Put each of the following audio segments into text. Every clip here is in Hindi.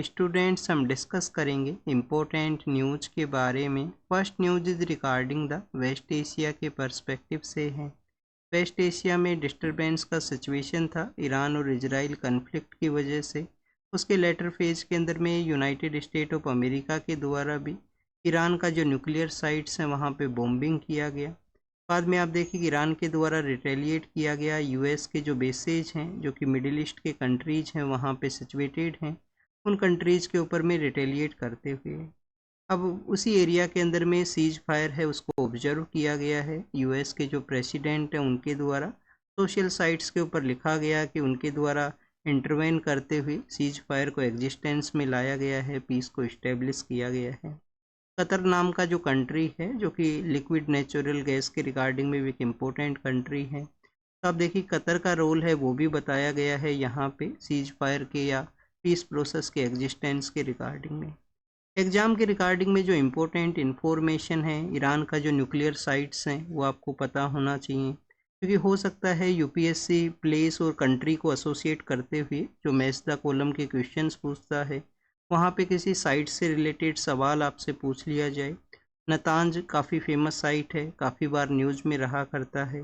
स्टूडेंट्स हम डिस्कस करेंगे इम्पोर्टेंट न्यूज के बारे में। First news is regarding the West Asia के पर्सपेक्टिव से है। वेस्ट एशिया में डिस्टरबेंस का सिचुएशन था ईरान और इजराइल कन्फ्लिक्ट की वजह से। उसके लेटर फेज के अंदर में यूनाइटेड स्टेट ऑफ अमेरिका के द्वारा भी ईरान का जो न्यूक्लियर साइट्स हैं वहाँ पे बॉम्बिंग किया गया। बाद में आप देखिए कि ईरान के द्वारा रिटेलिएट किया गया। यूएस के जो बेसेज हैं जो कि मिडिल ईस्ट के कंट्रीज हैं वहाँ पे सिचुएटेड हैं, उन कंट्रीज़ के ऊपर में रिटेलिएट करते हुए अब उसी एरिया के अंदर में सीज फायर है उसको ऑब्जर्व किया गया है। यूएस के जो प्रेसिडेंट हैं उनके द्वारा सोशल साइट्स के ऊपर लिखा गया कि उनके द्वारा इंटरवेन करते हुए सीज फायर को एग्जिस्टेंस में लाया गया है, पीस को इस्टेब्लिश किया गया है। कतर नाम का जो कंट्री है जो कि लिक्विड नेचुरल गैस के रिगार्डिंग में भी एक इम्पोर्टेंट कंट्री है, तो आप देखिए कतर का रोल है वो भी बताया गया है यहाँ पे सीज फायर के या पीस प्रोसेस के एग्जिस्टेंस के रिगार्डिंग में। एग्ज़ाम के रिगार्डिंग में जो इम्पोर्टेंट इन्फॉर्मेशन है ईरान का जो न्यूक्लियर साइट्स हैं वो आपको पता होना चाहिए, क्योंकि हो सकता है यूपीएससी प्लेस और कंट्री को एसोसिएट करते हुए जो मैच द कॉलम के क्वेश्चंस पूछता है वहाँ पे किसी साइट से रिलेटेड सवाल आपसे पूछ लिया जाए। नतांज काफ़ी फेमस साइट है, काफ़ी बार न्यूज़ में रहा करता है,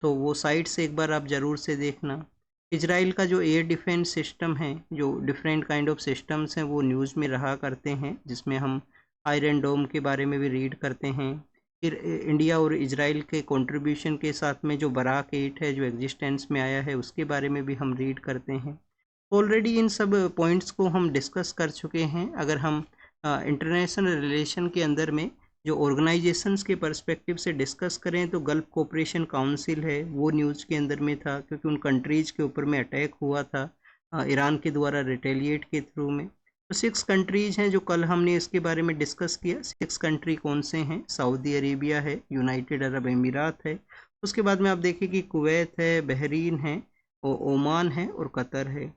तो वो साइट से एक बार आप ज़रूर से देखना। इजराइल का जो एयर डिफेंस सिस्टम है, जो डिफरेंट काइंड ऑफ सिस्टम्स हैं वो न्यूज़ में रहा करते हैं, जिसमें हम आयरन डोम के बारे में भी रीड करते हैं। फिर इंडिया और इजराइल के कंट्रीब्यूशन के साथ में जो बराक 8 है जो एग्जिस्टेंस में आया है उसके बारे में भी हम रीड करते हैं। ऑलरेडी इन सब पॉइंट्स को हम डिस्कस कर चुके हैं। अगर हम इंटरनेशनल रिलेशन के अंदर में जो ऑर्गेनाइजेशंस के पर्सपेक्टिव से डिस्कस करें तो गल्फ कोऑपरेशन काउंसिल है वो न्यूज़ के अंदर में था, क्योंकि उन कंट्रीज़ के ऊपर में अटैक हुआ था ईरान के द्वारा रिटेलिएट के थ्रू में। तो 6 कंट्रीज़ हैं जो कल हमने इसके बारे में डिस्कस किया। 6 कंट्री कौन से हैं? सऊदी अरेबिया है, यूनाइटेड अरब अमीरात है, उसके बाद में आप देखिए कि कुवैत है, बहरीन है, ओमान है और कतर है।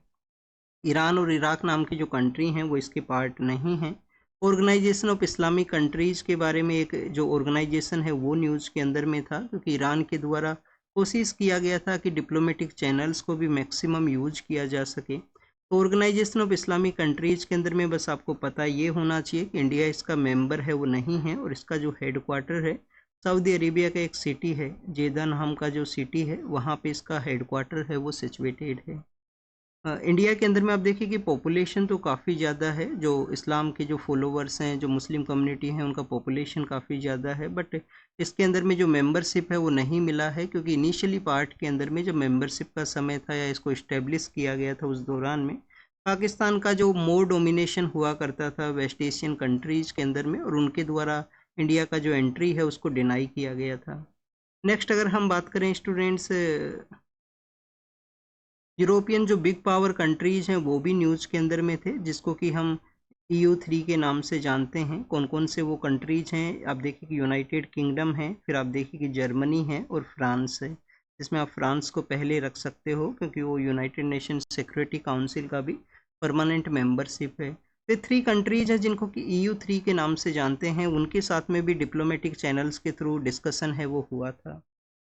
ईरान और इराक नाम की जो कंट्री हैं वो इसके पार्ट नहीं हैं। ऑर्गेनाइजेशन ऑफ इस्लामिक कंट्रीज़ के बारे में एक जो ऑर्गेनाइजेशन है वो न्यूज़ के अंदर में था, क्योंकि ईरान के द्वारा कोशिश किया गया था कि डिप्लोमेटिक चैनल्स को भी मैक्सिमम यूज किया जा सके। तो ऑर्गेनाइजेशन ऑफ इस्लामिक कंट्रीज़ के अंदर में बस आपको पता ये होना चाहिए कि इंडिया इसका मेंबर है वो नहीं है, और इसका जो हेडक्वार्टर है सऊदी अरेबिया का एक सिटी है जेदा नाम का जो सिटी है वहाँ पे इसका हेडक्वार्टर है वो सिचुएटेड है। इंडिया के अंदर में आप देखिए कि पॉपुलेशन तो काफ़ी ज़्यादा है, जो इस्लाम के जो फॉलोवर्स हैं जो मुस्लिम कम्युनिटी हैं उनका पॉपुलेशन काफ़ी ज़्यादा है, बट इसके अंदर में जो मेंबरशिप है वो नहीं मिला है, क्योंकि इनिशियली पार्ट के अंदर में जब मेंबरशिप का समय था या इसको इस्टेब्लिश किया गया था उस दौरान में पाकिस्तान का जो मोर डोमिनेशन हुआ करता था वेस्ट एशियन कंट्रीज़ के अंदर में, और उनके द्वारा इंडिया का जो एंट्री है उसको डिनाई किया गया था। नेक्स्ट अगर हम बात करें स्टूडेंट्स, यूरोपियन जो बिग पावर कंट्रीज़ हैं वो भी न्यूज़ के अंदर में थे, जिसको कि हम EU3 के नाम से जानते हैं। कौन कौन से वो कंट्रीज़ हैं? आप देखिए कि यूनाइटेड किंगडम है, फिर आप देखिए कि जर्मनी है और फ्रांस है, जिसमें आप फ्रांस को पहले रख सकते हो क्योंकि वो यूनाइटेड नेशन सिक्योरिटी काउंसिल का भी परमानेंट मेंबरशिप है। तो 3 कंट्रीज़ हैं जिनको कि EU3 के नाम से जानते हैं, उनके साथ में भी डिप्लोमेटिक चैनल्स के थ्रू डिस्कशन है वो हुआ था।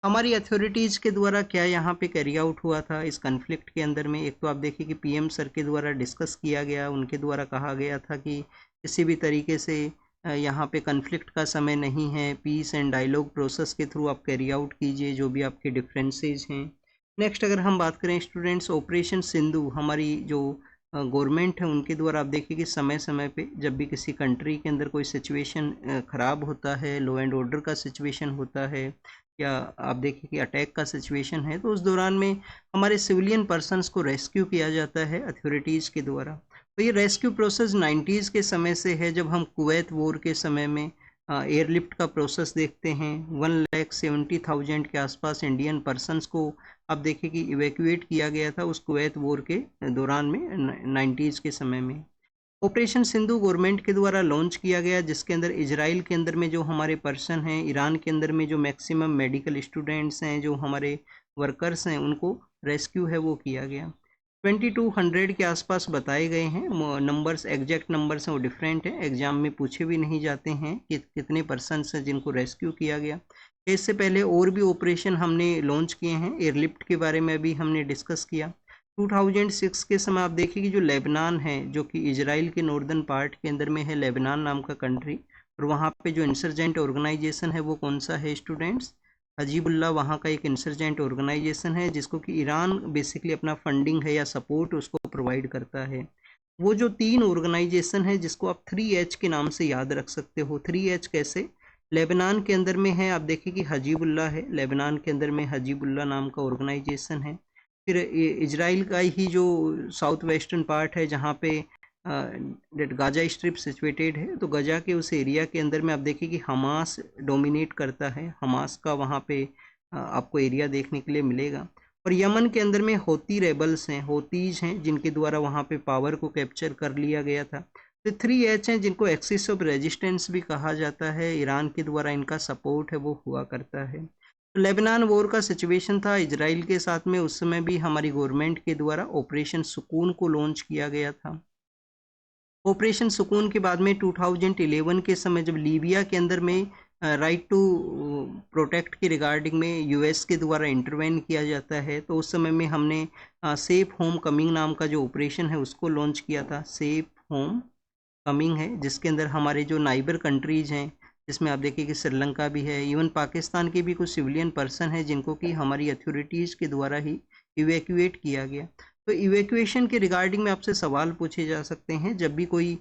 हमारी अथॉरिटीज़ के द्वारा क्या यहाँ पे कैरी आउट हुआ था इस कन्फ्लिक्ट के अंदर में? एक तो आप देखिए कि PM सर के द्वारा डिस्कस किया गया, उनके द्वारा कहा गया था कि किसी भी तरीके से यहाँ पे कन्फ्लिक्ट का समय नहीं है, पीस एंड डायलॉग प्रोसेस के थ्रू आप कैरी आउट कीजिए जो भी आपके डिफरेंसेस हैं। नेक्स्ट अगर हम बात करें स्टूडेंट्स, ऑपरेशन सिंधु हमारी जो गवर्नमेंट है उनके द्वारा आप देखिए कि समय समय पे जब भी किसी कंट्री के अंदर कोई सिचुएशन ख़राब होता है, लॉ एंड ऑर्डर का सिचुएशन होता है या आप देखिए कि अटैक का सिचुएशन है, तो उस दौरान में हमारे सिविलियन पर्सन्स को रेस्क्यू किया जाता है अथॉरिटीज़ के द्वारा। तो ये रेस्क्यू प्रोसेस 90s के समय से है। जब हम कुवैत वॉर के समय में एयरलिफ्ट का प्रोसेस देखते हैं, 1,70,000 के आसपास इंडियन पर्सन्स को आप देखिए कि इवैक्यूएट किया गया था उस कुवैत वॉर के दौरान में 90s के समय में। ऑपरेशन सिंधु गवर्नमेंट के द्वारा लॉन्च किया गया, जिसके अंदर इजराइल के अंदर में जो हमारे पर्सन हैं, ईरान के अंदर में जो मैक्सिमम मेडिकल स्टूडेंट्स हैं, जो हमारे वर्कर्स हैं, उनको रेस्क्यू है वो किया गया। 2200 के आसपास बताए गए हैं नंबर्स, एग्जैक्ट नंबर्स हैं वो डिफरेंट हैं, एग्जाम में पूछे भी नहीं जाते हैं कि कितने पर्सनस हैं जिनको रेस्क्यू किया गया। इससे पहले और भी ऑपरेशन हमने लॉन्च किए हैं, एयरलिफ्ट के बारे में भी हमने डिस्कस किया। 2006 के समय आप देखिए कि जो लेबनान है, जो कि इजराइल के नॉर्दर्न पार्ट के अंदर में है, लेबनान नाम का कंट्री, और वहाँ पे जो इंसर्जेंट ऑर्गेनाइजेशन है वो कौन सा है स्टूडेंट्स? हजीबुल्लाह वहाँ का एक इंसर्जेंट ऑर्गेनाइजेशन है, जिसको कि ईरान बेसिकली अपना फंडिंग है या सपोर्ट उसको प्रोवाइड करता है। वो जो 3 ऑर्गेनाइजेशन है जिसको आप 3H के नाम से याद रख सकते हो। 3H कैसे? लेबनान के अंदर में है, आप देखिए कि हजीबुल्लाह है, लेबनान के अंदर में हजीबुल्लाह नाम का ऑर्गेनाइजेशन है। फिर इजराइल का ही जो साउथ वेस्टर्न पार्ट है, जहाँ पे गाजा स्ट्रिप सिचुएटेड है, तो गजा के उस एरिया के अंदर में आप देखिए कि हमास डोमिनेट करता है। हमास का वहाँ पे आपको एरिया देखने के लिए मिलेगा। और यमन के अंदर में होती रेबल्स हैं, होतीज हैं, जिनके द्वारा वहाँ पे पावर को कैप्चर कर लिया गया था। तो 3H हैं, जिनको एक्सिस ऑफ रेजिस्टेंस भी कहा जाता है। ईरान के द्वारा इनका सपोर्ट है वो हुआ करता है। तो लेबनान वॉर का सिचुएशन था इजराइल के साथ में, उस समय भी हमारी गवर्नमेंट के द्वारा ऑपरेशन सुकून को लॉन्च किया गया था। ऑपरेशन सुकून के बाद में 2011 के समय जब लीबिया के अंदर में राइट टू प्रोटेक्ट के रिगार्डिंग में यूएस के द्वारा इंटरवेन किया जाता है, तो उस समय में हमने सेफ होम कमिंग नाम का जो ऑपरेशन है उसको लॉन्च किया था। सेफ होम कमिंग है, जिसके अंदर हमारे जो नाइबर कंट्रीज़ हैं, जिसमें आप देखिए कि श्रीलंका भी है, इवन पाकिस्तान के भी कुछ सिविलियन पर्सन हैं जिनको कि हमारी अथॉरिटीज़ के द्वारा ही इवैक्यूएट किया गया। तो इवैक्यूएशन के रिगार्डिंग में आपसे सवाल पूछे जा सकते हैं जब भी कोई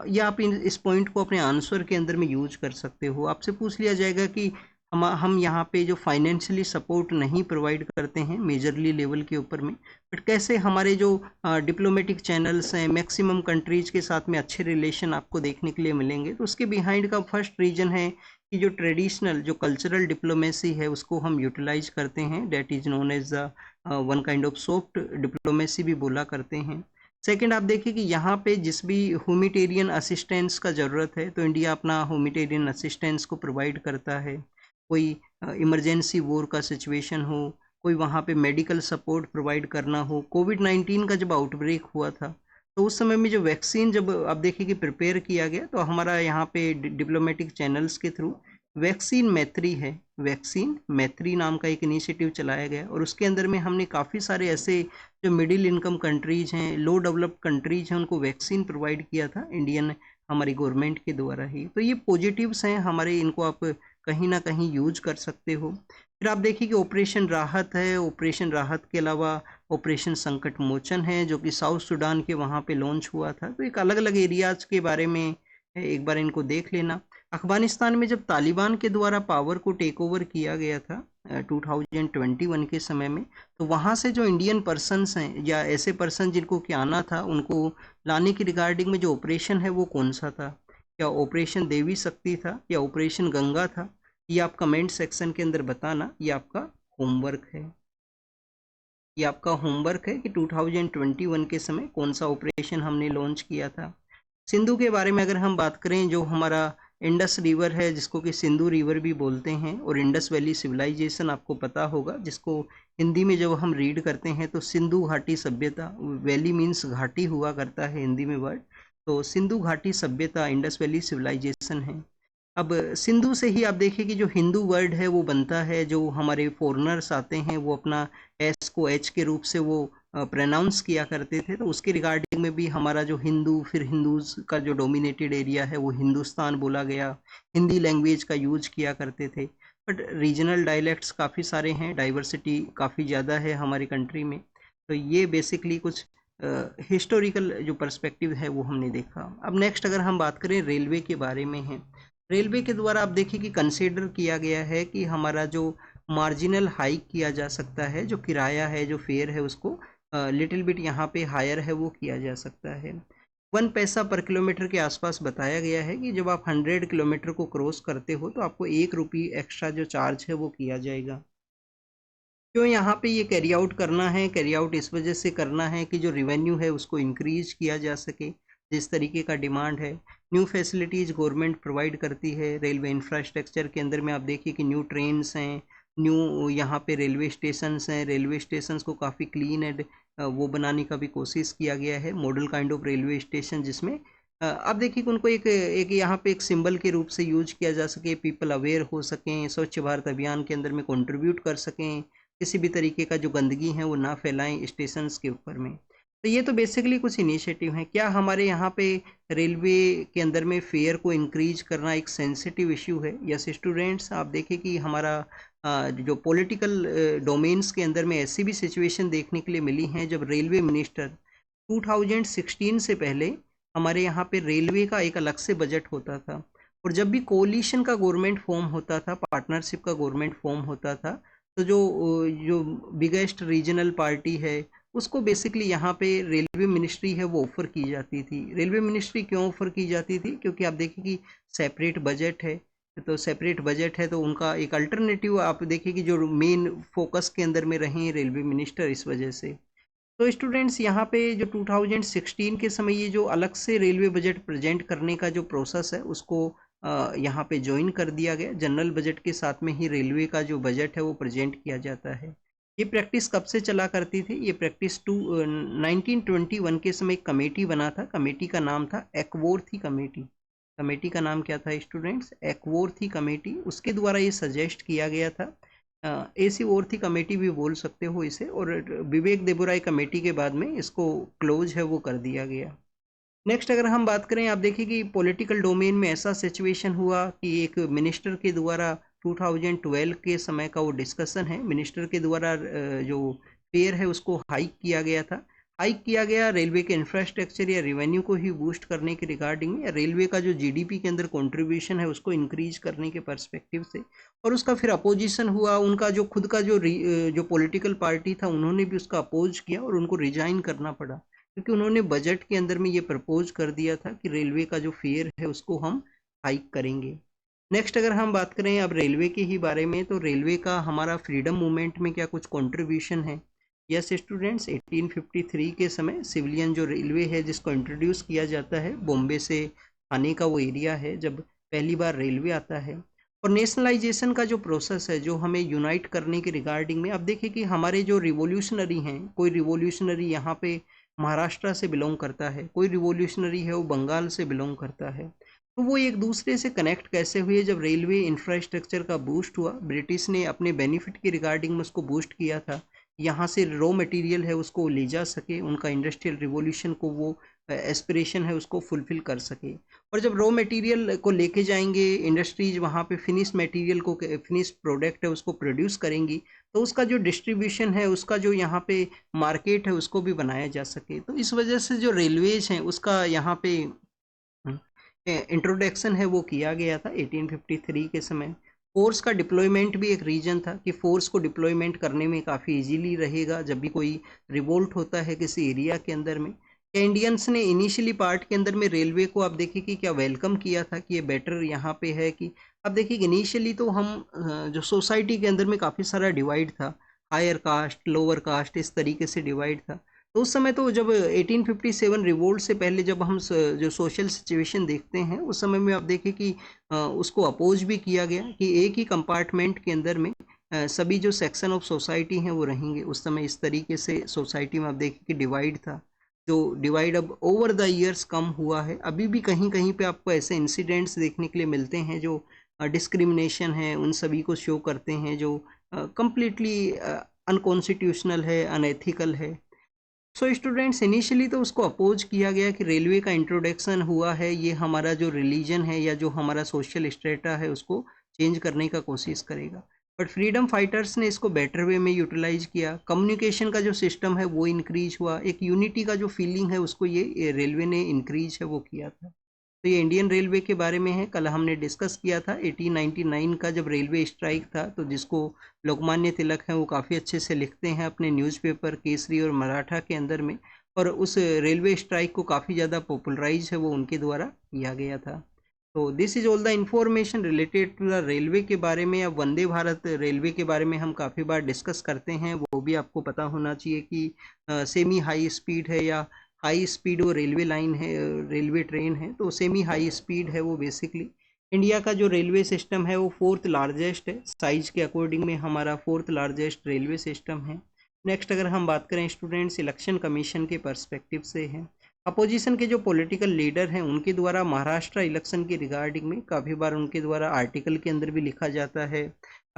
या आप इस पॉइंट को अपने आंसर के अंदर में यूज कर सकते हो। आपसे पूछ लिया जाएगा कि हम यहाँ पे जो फाइनेंशियली सपोर्ट नहीं प्रोवाइड करते हैं मेजरली लेवल के ऊपर में, बट कैसे हमारे जो डिप्लोमेटिक चैनल्स हैं मैक्सिमम कंट्रीज़ के साथ में अच्छे रिलेशन आपको देखने के लिए मिलेंगे। तो उसके बिहाइंड का फर्स्ट रीजन है कि जो ट्रेडिशनल जो कल्चरल डिप्लोमेसी है उसको हम यूटिलाइज करते हैं, that is known as the one kind of soft diplomacy भी बोला करते हैं। सेकंड, आप देखिए कि यहाँ पे जिस भी ह्यूमैनिटेरियन असिस्टेंस का ज़रूरत है तो इंडिया अपना ह्यूमैनिटेरियन असिस्टेंस को प्रोवाइड करता है। कोई इमरजेंसी वॉर का सिचुएशन हो, कोई वहाँ पे मेडिकल सपोर्ट प्रोवाइड करना हो। कोविड-19 का जब आउटब्रेक हुआ था तो उस समय में जो वैक्सीन जब आप देखिए कि प्रिपेयर किया गया, तो हमारा यहाँ पे डिप्लोमेटिक चैनल्स के थ्रू वैक्सीन मैत्री है, वैक्सीन मैत्री नाम का एक इनिशिएटिव चलाया गया, और उसके अंदर में हमने काफ़ी सारे ऐसे जो मिडिल इनकम कंट्रीज़ हैं, लो डेवलप्ड कंट्रीज़ हैं, उनको वैक्सीन प्रोवाइड किया था इंडियन हमारी गवर्नमेंट के द्वारा ही। तो ये पॉजिटिव्स हैं हमारे, इनको आप कहीं ना कहीं यूज कर सकते हो। फिर आप देखिए कि ऑपरेशन राहत है, ऑपरेशन राहत के अलावा ऑपरेशन संकट मोचन है, जो कि साउथ सूडान के वहाँ पे लॉन्च हुआ था। तो एक अलग अलग एरियाज के बारे में एक बार इनको देख लेना। अफगानिस्तान में जब तालिबान के द्वारा पावर को टेक ओवर किया गया था 2021 के समय में, तो वहाँ से जो इंडियन पर्सन्स हैं या ऐसे पर्सन जिनको कि आना था, उनको लाने की रिगार्डिंग में जो ऑपरेशन है वो कौन सा था? क्या ऑपरेशन देवी शक्ति था या ऑपरेशन गंगा था? ये आप कमेंट सेक्शन के अंदर बताना। ये आपका होमवर्क है, ये आपका होमवर्क है कि 2021 के समय कौन सा ऑपरेशन हमने लॉन्च किया था। सिंधु के बारे में अगर हम बात करें, जो हमारा इंडस रिवर है जिसको कि सिंधु रिवर भी बोलते हैं, और इंडस वैली सिविलाइजेशन आपको पता होगा, जिसको हिंदी में जब हम रीड करते हैं तो सिंधु घाटी सभ्यता, वैली मीन्स घाटी हुआ करता है हिंदी में वर्ड, तो सिंधु घाटी सभ्यता इंडस वैली सिविलाइजेशन है। अब सिंधु से ही आप देखिए कि जो हिंदू वर्ड है वो बनता है, जो हमारे फॉरेनर्स आते हैं वो अपना एस को एच के रूप से वो प्रोनाउंस किया करते थे, तो उसके रिगार्डिंग में भी हमारा जो हिंदू, फिर हिंदूज का जो डोमिनेटेड एरिया है वो हिंदुस्तान बोला गया। हिंदी लैंग्वेज का यूज किया करते थे, बट रीजनल डायलेक्ट्स काफ़ी सारे हैं, डाइवर्सिटी काफ़ी ज़्यादा है हमारी कंट्री में। तो ये बेसिकली कुछ हिस्टोरिकल जो पर्सपेक्टिव है वो हमने देखा। अब नेक्स्ट अगर हम बात करें रेलवे के बारे में है, रेलवे के द्वारा आप देखिए कि कंसीडर किया गया है कि हमारा जो मार्जिनल हाइक किया जा सकता है, जो किराया है, जो फेयर है, उसको लिटिल बिट यहाँ पे हायर है वो किया जा सकता है। 1 पैसा पर किलोमीटर के आसपास बताया गया है कि जब आप 100 किलोमीटर को क्रॉस करते हो तो आपको 1 रुपये एक्स्ट्रा जो चार्ज है वो किया जाएगा। क्यों यहाँ पे ये कैरी आउट करना है? कैरी आउट इस वजह से करना है कि जो रिवेन्यू है उसको इंक्रीज किया जा सके, जिस तरीके का डिमांड है। न्यू फैसिलिटीज़ गवर्नमेंट प्रोवाइड करती है रेलवे इंफ्रास्ट्रक्चर के अंदर में। आप देखिए कि न्यू ट्रेन्स हैं, न्यू यहाँ पे रेलवे स्टेशंस हैं, रेलवे स्टेशंस को काफ़ी क्लीन एंड वो बनाने का भी कोशिश किया गया है, model kind of railway station, जिसमें अब देखिए कि उनको एक एक यहाँ पे एक सिंबल के रूप से यूज किया जा सके, पीपल अवेयर हो सकें, स्वच्छ भारत अभियान के अंदर में कंट्रीब्यूट कर सकें, किसी भी तरीके का जो गंदगी है वो ना फैलाएं स्टेशंस के ऊपर में। तो ये तो बेसिकली कुछ इनिशिएटिव हैं। क्या हमारे यहाँ पे रेलवे के अंदर में फेयर को इंक्रीज करना एक सेंसिटिव इश्यू है? यस स्टूडेंट्स, आप देखें कि हमारा जो पॉलिटिकल डोमेन्स के अंदर में ऐसी भी सिचुएशन देखने के लिए मिली हैं जब रेलवे मिनिस्टर 2016 से पहले हमारे यहाँ पे रेलवे का एक अलग से बजट होता था, और जब भी कोलिशन का गवर्नमेंट फॉर्म होता था, पार्टनरशिप का गवर्नमेंट फॉर्म होता था, तो जो बिगेस्ट रीजनल पार्टी है उसको बेसिकली यहाँ पे रेलवे मिनिस्ट्री है वो ऑफर की जाती थी। रेलवे मिनिस्ट्री क्यों ऑफर की जाती थी? क्योंकि आप देखिए कि सेपरेट बजट है, तो सेपरेट बजट है तो उनका एक अल्टरनेटिव आप देखिए कि जो मेन फोकस के अंदर में रहे रेलवे मिनिस्टर इस वजह से। तो स्टूडेंट्स यहाँ पे जो 2016 के समय ये जो अलग से रेलवे बजट प्रेजेंट करने का जो प्रोसेस है उसको यहाँ पे ज्वाइन कर दिया गया। जनरल बजट के साथ में ही रेलवे का जो बजट है वो प्रेजेंट किया जाता है। ये प्रैक्टिस कब से चला करती थी? ये प्रैक्टिस 1921 के समय एक कमेटी बना था। कमेटी का नाम था एक्वर्थी कमेटी। कमेटी का नाम क्या था स्टूडेंट्स? एक्वर्थी कमेटी। उसके द्वारा ये सजेस्ट किया गया था। एसी ओर्थी कमेटी भी बोल सकते हो इसे, और विवेक देबोराय कमेटी के बाद में इसको क्लोज है वो कर दिया गया। नेक्स्ट अगर हम बात करें, आप देखिए कि पॉलिटिकल डोमेन में ऐसा सिचुएशन हुआ कि एक मिनिस्टर के द्वारा 2012 के समय का वो डिस्कशन है, मिनिस्टर के द्वारा जो फेयर है उसको हाइक किया गया था। हाइक किया गया रेलवे के इंफ्रास्ट्रक्चर या रेवेन्यू को ही बूस्ट करने के रिगार्डिंग में, या रेलवे का जो जीडीपी के अंदर कंट्रीब्यूशन है उसको इंक्रीज करने के पर्सपेक्टिव से। और उसका फिर अपोजिशन हुआ, उनका जो खुद का जो पॉलिटिकल पार्टी था उन्होंने भी उसका अपोज किया और उनको रिजाइन करना पड़ा, क्योंकि उन्होंने बजट के अंदर में ये प्रपोज कर दिया था कि रेलवे का जो फेयर है उसको हम हाइक करेंगे। नेक्स्ट अगर हम बात करें अब रेलवे के ही बारे में, तो रेलवे का हमारा फ्रीडम मूवमेंट में क्या कुछ कंट्रीब्यूशन है? यस स्टूडेंट्स, 1853 के समय सिविलियन जो रेलवे है जिसको इंट्रोड्यूस किया जाता है, बॉम्बे से आने का वो एरिया है जब पहली बार रेलवे आता है। और नेशनलाइजेशन का जो प्रोसेस है जो हमें यूनाइट करने के रिगार्डिंग में, अब देखिए कि हमारे जो रिवोल्यूशनरी हैं, कोई रिवोल्यूशनरी यहाँ पे महाराष्ट्र से बिलोंग करता है, कोई रिवोल्यूशनरी है वो बंगाल से बिलोंग करता है, तो वो एक दूसरे से कनेक्ट कैसे हुए? जब रेलवे इंफ्रास्ट्रक्चर का बूस्ट हुआ, ब्रिटिश ने अपने बेनिफिट के रिगार्डिंग में उसको बूस्ट किया था, यहाँ से रॉ मटेरियल है उसको ले जा सके, उनका इंडस्ट्रियल रिवॉल्यूशन को वो एस्पिरेशन है उसको फुलफिल कर सके। और जब रॉ मटेरियल को लेके जाएंगे इंडस्ट्रीज, वहाँ पे फिनिश मटेरियल को, फिनिश प्रोडक्ट है उसको प्रोड्यूस करेंगी, तो उसका जो डिस्ट्रीब्यूशन है, उसका जो यहाँ पे मार्केट है उसको भी बनाया जा सके। तो इस वजह से जो रेलवेज हैं उसका यहाँ पे इंट्रोडक्शन है वो किया गया था 1853 के समय। फोर्स का डिप्लॉयमेंट भी एक रीजन था कि फोर्स को डिप्लॉयमेंट करने में काफ़ी इजीली रहेगा जब भी कोई रिवोल्ट होता है किसी एरिया के अंदर में। इंडियंस ने इनिशियली पार्ट के अंदर में रेलवे को आप देखिए कि क्या वेलकम किया था कि ये बेटर यहाँ पे है कि, अब देखिए कि इनिशियली तो हम जो सोसाइटी के अंदर में काफ़ी सारा डिवाइड था, हायर कास्ट लोअर कास्ट इस तरीके से डिवाइड था। तो उस समय तो जब 1857 रिवोल्ट से पहले जब हम जो सोशल सिचुएशन देखते हैं उस समय में आप देखें कि उसको अपोज भी किया गया कि एक ही कंपार्टमेंट के अंदर में सभी जो सेक्शन ऑफ सोसाइटी हैं वो रहेंगे। उस समय इस तरीके से सोसाइटी में आप देखें कि डिवाइड था, जो डिवाइड अब ओवर द ईयर्स कम हुआ है। अभी भी कहीं कहीं पे आपको ऐसे इंसिडेंट्स देखने के लिए मिलते हैं जो डिस्क्रिमिनेशन है उन सभी को शो करते हैं, जो कंप्लीटली अनकॉन्स्टिट्यूशनल है, अनएथिकल है। सो स्टूडेंट्स, इनिशियली तो उसको अपोज किया गया कि रेलवे का इंट्रोडक्शन हुआ है, ये हमारा जो रिलीजन है या जो हमारा सोशल स्टेटा है उसको चेंज करने का कोशिश करेगा। बट फ्रीडम फाइटर्स ने इसको बेटर वे में यूटिलाइज किया, कम्युनिकेशन का जो सिस्टम है वो इंक्रीज हुआ, एक यूनिटी का जो फीलिंग है उसको ये रेलवे ने इंक्रीज है वो किया था। तो ये इंडियन रेलवे के बारे में है। कल हमने डिस्कस किया था 1899 का जब रेलवे स्ट्राइक था, तो जिसको लोकमान्य तिलक हैं वो काफ़ी अच्छे से लिखते हैं अपने न्यूज़पेपर केसरी और मराठा के अंदर में, और उस रेलवे स्ट्राइक को काफ़ी ज़्यादा पॉपुलराइज है वो उनके द्वारा किया गया था। तो this is all the information related to the railway के बारे में। अब वंदे भारत रेलवे के बारे में हम काफ़ी बार डिस्कस करते हैं, वो भी आपको पता होना चाहिए कि सेमी हाई स्पीड है या हाई स्पीड वो रेलवे लाइन है, रेलवे ट्रेन है। तो सेमी हाई स्पीड है वो बेसिकली इंडिया का जो रेलवे सिस्टम है वो 4th लार्जेस्ट है, साइज के अकॉर्डिंग में हमारा 4th लार्जेस्ट रेलवे सिस्टम है। नेक्स्ट अगर हम बात करें स्टूडेंट्स, इलेक्शन कमीशन के पर्सपेक्टिव से है। अपोजिशन के जो पॉलिटिकल लीडर हैं उनके द्वारा महाराष्ट्र इलेक्शन के रिगार्डिंग में काफ़ी बार उनके द्वारा आर्टिकल के अंदर भी लिखा जाता है,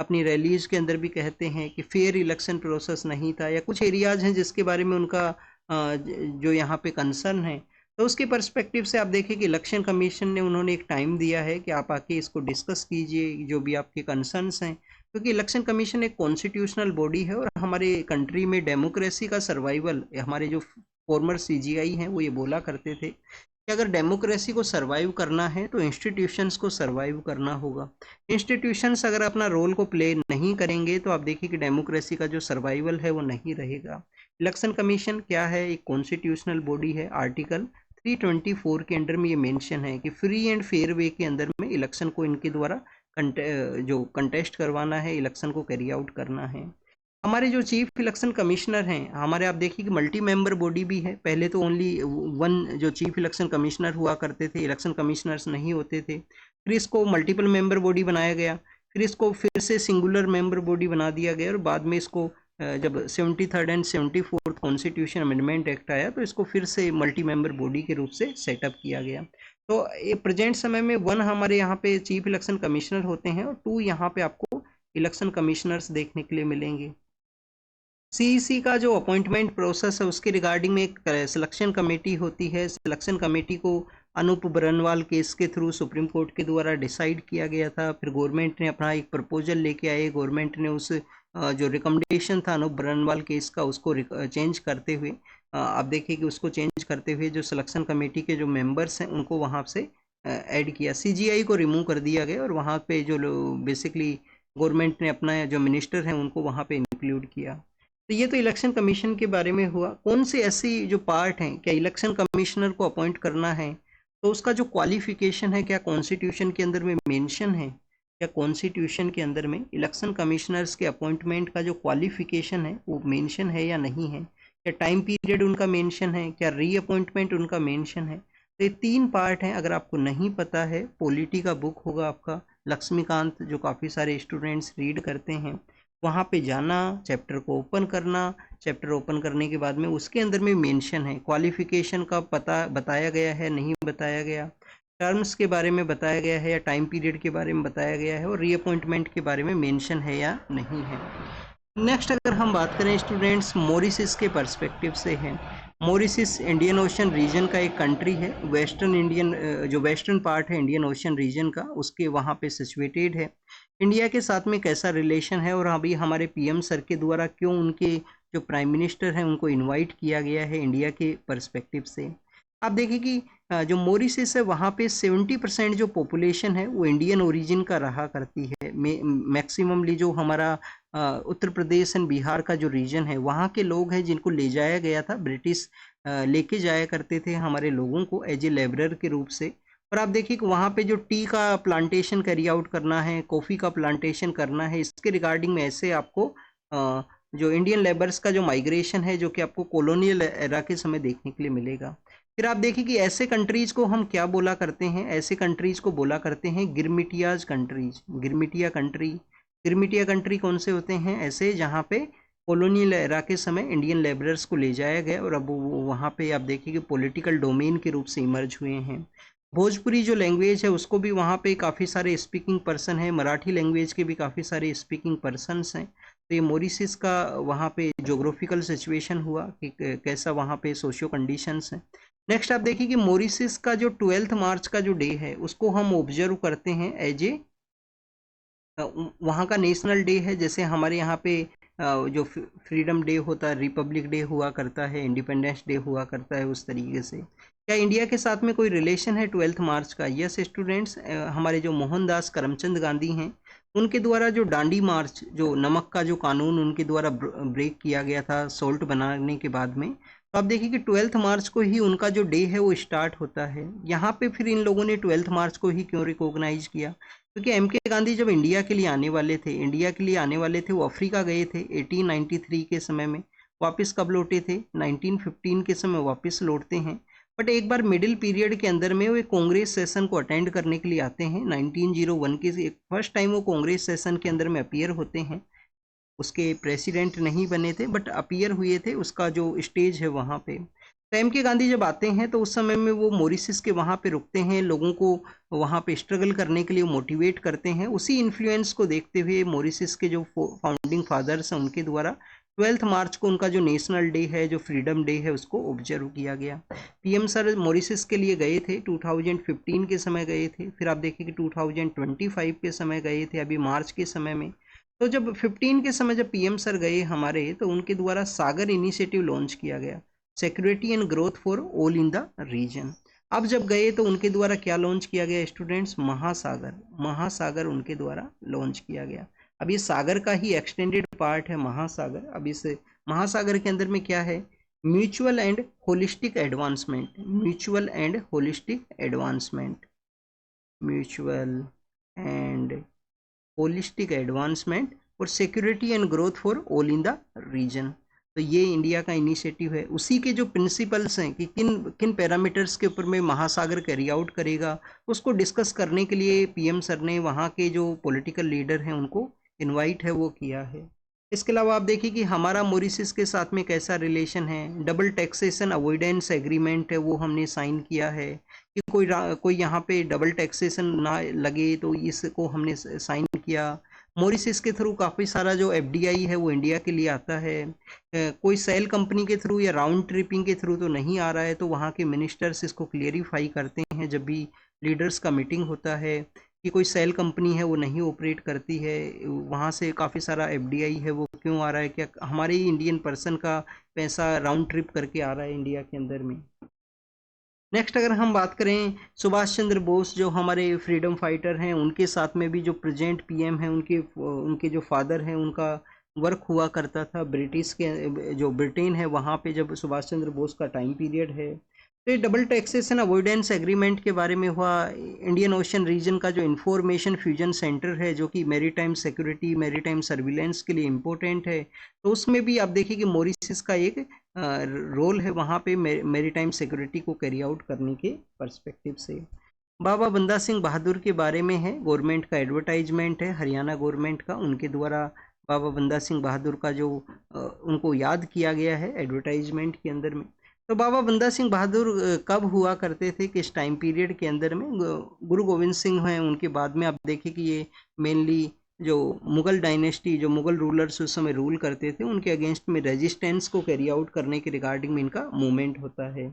अपनी रैलीज के अंदर भी कहते हैं कि फेयर इलेक्शन प्रोसेस नहीं था, या कुछ एरियाज हैं जिसके बारे में उनका जो यहाँ पे कंसर्न है। तो उसके पर्सपेक्टिव से आप देखें कि इलेक्शन कमीशन ने उन्होंने एक टाइम दिया है कि आप आके इसको डिस्कस कीजिए, जो भी आपके कंसर्न्स हैं, क्योंकि इलेक्शन कमीशन एक कॉन्स्टिट्यूशनल बॉडी है और हमारे कंट्री में डेमोक्रेसी का सर्वाइवल, हमारे जो फॉर्मर CGI हैं वो ये बोला करते थे कि अगर डेमोक्रेसी को सर्वाइव करना है तो इंस्टीट्यूशंस को सर्वाइव करना होगा। इंस्टीट्यूशंस अगर अपना रोल को प्ले नहीं करेंगे तो आप देखिए कि डेमोक्रेसी का जो सर्वाइवल है वो नहीं रहेगा। इलेक्शन कमीशन क्या है? एक कॉन्स्टिट्यूशनल बॉडी है। आर्टिकल 324 के अंडर में ये मेंशन है कि फ्री एंड फेयर वे के अंदर में इलेक्शन को इनके द्वारा जो कंटेस्ट करवाना है, इलेक्शन को कैरी आउट करना है। हमारे जो चीफ इलेक्शन कमिश्नर हैं हमारे, आप देखिए कि मल्टी मेंबर बॉडी भी है। पहले तो ओनली वन जो चीफ इलेक्शन कमिश्नर हुआ करते थे, इलेक्शन कमिश्नर्स नहीं होते थे। फिर इसको मल्टीपल मेंबर बॉडी बनाया गया, फिर इसको फिर से सिंगुलर मेंबर बॉडी बना दिया गया, और बाद में इसको जब 73rd and 74th constitution amendment act आया तो इसको फिर से मल्टी मेंबर बॉडी के रूप से सेटअप किया गया। तो ये प्रेजेंट समय में 1 हमारे यहाँ पे चीफ इलेक्शन कमिश्नर होते हैं और 2 यहाँ पे आपको इलेक्शन कमिश्नर्स देखने के लिए मिलेंगे। CEC का जो अपॉइंटमेंट प्रोसेस है उसके रिगार्डिंग में एक सिलेक्शन कमेटी होती है। सिलेक्शन कमेटी को अनूप बरनवाल केस के थ्रू सुप्रीम कोर्ट के द्वारा डिसाइड किया गया था। फिर गवर्नमेंट ने अपना एक प्रपोजल लेके आए, गवर्नमेंट ने उस जो रिकमेंडेशन था अनूप बरनवाल केस का उसको चेंज करते हुए, आप देखिए कि उसको चेंज करते हुए जो सिलेक्शन कमेटी के जो मेंबर्स हैं उनको वहाँ से ऐड किया। CGI को रिमूव कर दिया गया और वहाँ पे जो बेसिकली गवर्नमेंट ने अपना जो मिनिस्टर हैं उनको वहाँ पे इंक्लूड किया। तो ये तो इलेक्शन कमीशन के बारे में हुआ। कौन से ऐसी जो पार्ट हैं, क्या इलेक्शन कमिश्नर को अपॉइंट करना है तो उसका जो क्वालिफिकेशन है क्या कॉन्स्टिट्यूशन के अंदर में मेंशन है? क्या कॉन्स्टिट्यूशन के अंदर में इलेक्शन कमिश्नर्स के अपॉइंटमेंट का जो क्वालिफिकेशन है वो मेंशन है या नहीं है? क्या टाइम पीरियड उनका मेंशन है? क्या रीअपॉइंटमेंट उनका मेंशन है? तो ये 3 पार्ट हैं। अगर आपको नहीं पता है, पॉलिटी का बुक होगा आपका लक्ष्मीकांत, जो काफ़ी सारे स्टूडेंट्स रीड करते हैं, वहाँ पे जाना, चैप्टर को ओपन करना, चैप्टर ओपन करने के बाद में उसके अंदर में मेंशन है, क्वालिफिकेशन का पता बताया गया है नहीं बताया गया, टर्म्स के बारे में बताया गया है या टाइम पीरियड के बारे में बताया गया है, और रीअपॉइंटमेंट के बारे में मेंशन है या नहीं है। नेक्स्ट अगर हम बात करें स्टूडेंट्स, मॉरिशस के पर्सपेक्टिव से है। मॉरिशस इंडियन ओशन रीजन का एक कंट्री है। वेस्टर्न इंडियन जो वेस्टर्न पार्ट है इंडियन ओशन रीजन का, उसके वहाँ पे सिचुएटेड है। इंडिया के साथ में कैसा रिलेशन है और अभी हमारे PM सर के द्वारा क्यों उनके जो प्राइम मिनिस्टर हैं उनको इनवाइट किया गया है इंडिया के पर्सपेक्टिव से। आप देखिए कि जो मॉरिशस है वहाँ पे 70% जो पॉपुलेशन है वो इंडियन ओरिजिन का रहा करती है। मैक्सिममली जो हमारा उत्तर प्रदेश एंड बिहार का जो रीजन है वहाँ के लोग हैं जिनको ले जाया गया था, ब्रिटिश लेके जाया करते थे हमारे लोगों को एज ए लेबरर के रूप से। और आप देखिए कि वहाँ पे जो टी का प्लांटेशन कैरी आउट करना है, कॉफ़ी का प्लांटेशन करना है, इसके रिगार्डिंग में ऐसे आपको जो इंडियन लेबर्स का जो माइग्रेशन है जो कि आपको कॉलोनियल एरा के समय देखने के लिए मिलेगा। फिर आप देखिए कि ऐसे कंट्रीज को हम क्या बोला करते हैं? ऐसे कंट्रीज को बोला करते हैं गिरमिटियाज कंट्रीज। गिरमिटिया कंट्री कौन से होते हैं? ऐसे जहाँ पे कॉलोनियल एरा के समय इंडियन लेबरर्स को ले जाया गया और अब वो वहाँ पे आप देखिए कि पॉलिटिकल डोमेन के रूप से इमर्ज हुए हैं। भोजपुरी जो लैंग्वेज है उसको भी वहाँ पे काफ़ी सारे स्पीकिंग पर्सन हैं, मराठी लैंग्वेज के भी काफ़ी सारे स्पीकिंग पर्सनस हैं। तो ये मॉरिशस का वहाँ पे जोग्राफिकल सिचुएशन हुआ कि कैसा वहाँ पे सोशियो कंडीशंस हैं। नेक्स्ट आप देखिए कि मॉरिशस का जो 12 मार्च का जो डे है उसको हम ऑब्जर्व करते हैं एज ए वहाँ का नेशनल डे है। जैसे हमारे यहाँ पे जो फ्रीडम डे होता है, रिपब्लिक डे हुआ करता है, इंडिपेंडेंस डे हुआ करता है, उस तरीके से। क्या इंडिया के साथ में कोई रिलेशन है 12 मार्च का? यस स्टूडेंट्स, हमारे जो मोहनदास करमचंद गांधी हैं उनके द्वारा जो डांडी मार्च, जो नमक का जो कानून उनके द्वारा ब्रेक किया गया था सोल्ट बनाने के बाद में, तो आप देखिए कि 12 मार्च को ही उनका जो डे है वो स्टार्ट होता है। यहाँ पे फिर इन लोगों ने 12 मार्च को ही क्यों रिकॉग्नाइज किया? क्योंकि MK गांधी जब इंडिया के लिए आने वाले थे, वो अफ्रीका गए थे 1893 के समय में। वापस कब लौटे थे? 1915 के समय वापस लौटते हैं। बट एक बार मिडिल पीरियड के अंदर में वो एक कांग्रेस सेशन को अटेंड करने के लिए आते हैं 1901 के फर्स्ट टाइम वो कांग्रेस सेशन के अंदर में अपीयर होते हैं। उसके प्रेसिडेंट नहीं बने थे बट अपीयर हुए थे, उसका जो स्टेज है वहाँ पे। तो एम के गांधी जब आते हैं तो उस समय में वो मॉरिशस के वहाँ पे रुकते हैं, लोगों को वहाँ पे स्ट्रगल करने के लिए मोटिवेट करते हैं। उसी इन्फ्लुएंस को देखते हुए मॉरिशस के जो फाउंडिंग फादर्स हैं उनके द्वारा 12 मार्च को उनका जो नेशनल डे है, जो फ्रीडम डे है, उसको ऑब्जर्व किया गया। पीएम सर मॉरिशस के लिए गए थे, 2015 के समय गए थे, फिर आप देखिए कि 2025 के समय गए थे, अभी मार्च के समय में। तो जब 15 के समय जब पीएम सर गए हमारे, तो उनके द्वारा सागर इनिशिएटिव लॉन्च किया गया, security and growth for all in the region. अब जब गए तो उनके द्वारा क्या लॉन्च किया गया स्टूडेंट्स? महासागर। महासागर उनके द्वारा लॉन्च किया गया। अब ये सागर का ही एक्सटेंडेड पार्ट है महासागर। अब इस महासागर के अंदर में क्या है? Mutual and holistic advancement, mutual and holistic advancement, mutual and holistic advancement और security and growth for all in the region. तो ये इंडिया का इनिशिएटिव है। उसी के जो प्रिंसिपल्स हैं कि किन किन पैरामीटर्स के ऊपर में महासागर कैरी आउट करेगा, उसको डिस्कस करने के लिए पीएम सर ने वहाँ के जो पॉलिटिकल लीडर हैं उनको इनवाइट है वो किया है। इसके अलावा आप देखिए कि हमारा मॉरिशस के साथ में कैसा रिलेशन है। डबल टैक्सेशन अवॉइडेंस एग्रीमेंट है वो हमने साइन किया है कि कोई यहाँ पे डबल टैक्सेशन ना लगे, तो इसको हमने साइन किया। मॉरिशस के थ्रू काफ़ी सारा जो एफडीआई है वो इंडिया के लिए आता है। कोई सेल कंपनी के थ्रू या राउंड ट्रिपिंग के थ्रू तो नहीं आ रहा है, तो वहाँ के मिनिस्टर्स इसको क्लियरिफाई करते हैं जब भी लीडर्स का मीटिंग होता है कि कोई सेल कंपनी है वो नहीं ऑपरेट करती है, वहाँ से काफ़ी सारा एफडीआई है वो क्यों आ रहा है, क्या हमारे ही इंडियन पर्सन का पैसा राउंड ट्रिप करके आ रहा है इंडिया के अंदर में। नेक्स्ट अगर हम बात करें सुभाष चंद्र बोस जो हमारे फ्रीडम फाइटर हैं, उनके साथ में भी जो प्रेजेंट पीएम हैं उनके जो फादर हैं उनका वर्क हुआ करता था ब्रिटिश के, जो ब्रिटेन है वहाँ पे जब सुभाष चंद्र बोस का टाइम पीरियड है। तो ये डबल टैक्सेशन अवॉइडेंस एग्रीमेंट के बारे में हुआ। इंडियन ओशन रीजन का जो इंफॉर्मेशन फ्यूजन सेंटर है जो कि मैरीटाइम सिक्योरिटी मैरीटाइम सर्विलेंस के लिए इम्पोर्टेंट है, तो उसमें भी आप देखिए कि मॉरिशस का एक रोल है वहाँ पे मैरीटाइम सिक्योरिटी को कैरी आउट करने के पर्सपेक्टिव से। बाबा बंदा सिंह बहादुर के बारे में है, गवर्नमेंट का एडवर्टाइजमेंट है, हरियाणा गवर्नमेंट का, उनके द्वारा बाबा बंदा सिंह बहादुर का जो उनको याद किया गया है एडवर्टाइजमेंट के अंदर में। तो बाबा बंदा सिंह बहादुर कब हुआ करते थे, किस टाइम पीरियड के अंदर में? गुरु गोविंद सिंह हैं उनके बाद में। आप देखिए कि ये मेनली जो मुगल डायनेस्टी, जो मुगल रूलर्स उस समय रूल करते थे, उनके अगेंस्ट में रेजिस्टेंस को कैरी आउट करने के रिगार्डिंग में इनका मूवमेंट होता है।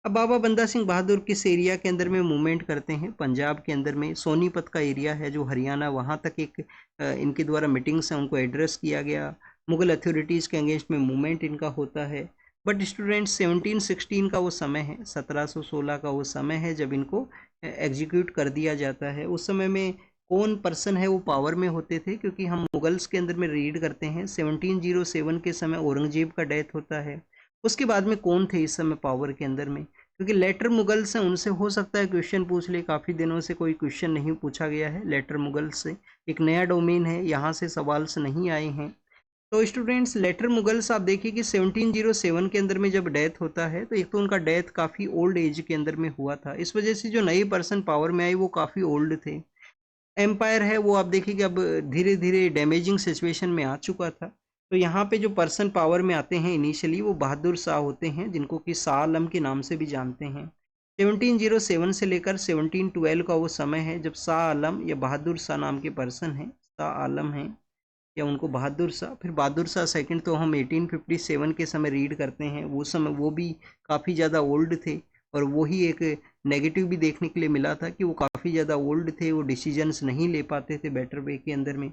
अब बाबा बंदा सिंह बहादुर किस एरिया के अंदर में मूवमेंट करते हैं? पंजाब के अंदर में सोनीपत का एरिया है जो हरियाणा, वहाँ तक एक इनके द्वारा मीटिंग्स हैं, उनको एड्रेस किया गया। मुगल अथॉरिटीज़ के अगेंस्ट में मूवमेंट इनका होता है। बट स्टूडेंट्स 1716 का वो समय है, 1716 का वो समय है जब इनको एग्जीक्यूट कर दिया जाता है। उस समय में कौन पर्सन है वो पावर में होते थे? क्योंकि हम मुगल्स के अंदर में रीड करते हैं 1707 के समय औरंगजेब का डेथ होता है। उसके बाद में कौन थे इस समय पावर के अंदर में? क्योंकि लेटर मुगल्स हैं, उनसे हो सकता है क्वेश्चन पूछ ले, काफ़ी दिनों से कोई क्वेश्चन नहीं पूछा गया है लेटर मुगल्स से, एक नया डोमेन है, यहाँ से सवाल से नहीं आए हैं। तो स्टूडेंट्स लेटर मुगल्स आप देखिए कि 1707 के अंदर में जब डेथ होता है, तो एक तो उनका डेथ काफ़ी ओल्ड एज के अंदर में हुआ था, इस वजह से जो नए पर्सन पावर में आए वो काफ़ी ओल्ड थे। एम्पायर है वो आप देखिए कि अब धीरे धीरे डैमेजिंग सिचुएशन में आ चुका था। तो यहाँ पे जो पर्सन पावर में आते हैं इनिशियली वो बहादुर शाह होते हैं, जिनको कि शाह आलम के नाम से भी जानते हैं। 1707 से लेकर 1712 का वो समय है जब शाह आलम या बहादुर शाह नाम के पर्सन हैं, शाह आलम हैं या उनको बहादुर शाह, फिर बहादुर शाह सेकंड तो हम 1857 के समय रीड करते हैं। वो समय वो भी काफ़ी ज़्यादा ओल्ड थे, और वही एक नेगेटिव भी देखने के लिए मिला था कि वो काफ़ी ज़्यादा ओल्ड थे, वो डिसीजंस नहीं ले पाते थे बेटर वे के अंदर में।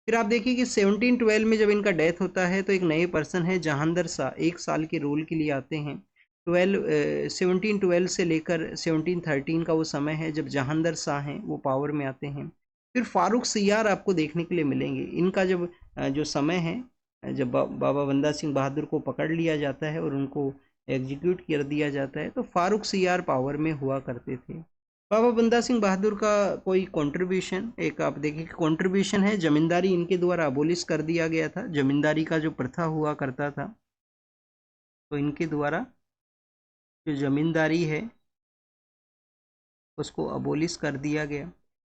फिर आप देखिए कि 1712 में जब इनका डेथ होता है तो एक नए पर्सन है जहांदर शाह, 1 साल के रोल के लिए आते हैं। 1712 से लेकर 1713 का वो समय है जब जहांदर शाह हैं वो पावर में आते हैं। फिर फारूक सियार आपको देखने के लिए मिलेंगे। इनका जब जो समय है जब बाबा बंदा सिंह बहादुर को पकड़ लिया जाता है और उनको एग्जीक्यूट कर दिया जाता है, तो फारूक सियार पावर में हुआ करते थे। बाबा बंदा सिंह बहादुर का कोई कंट्रीब्यूशन, एक आप देखिए कंट्रीब्यूशन है, जमींदारी इनके द्वारा अबोलिश कर दिया गया था। जमींदारी का जो प्रथा हुआ करता था, तो इनके द्वारा जो जमींदारी है उसको अबोलिश कर दिया गया।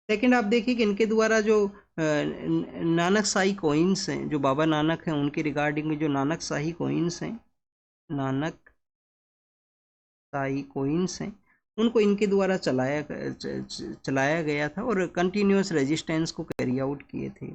सेकंड आप देखिए कि इनके द्वारा जो नानक शाही कॉइन्स हैं, जो बाबा नानक हैं उनके रिगार्डिंग में जो नानक शाही कॉइन्स हैं, नानक साई कोइंस हैं, उनको इनके द्वारा चलाया गया था और कंटिन्यूस रेजिस्टेंस को कैरी आउट किए थे।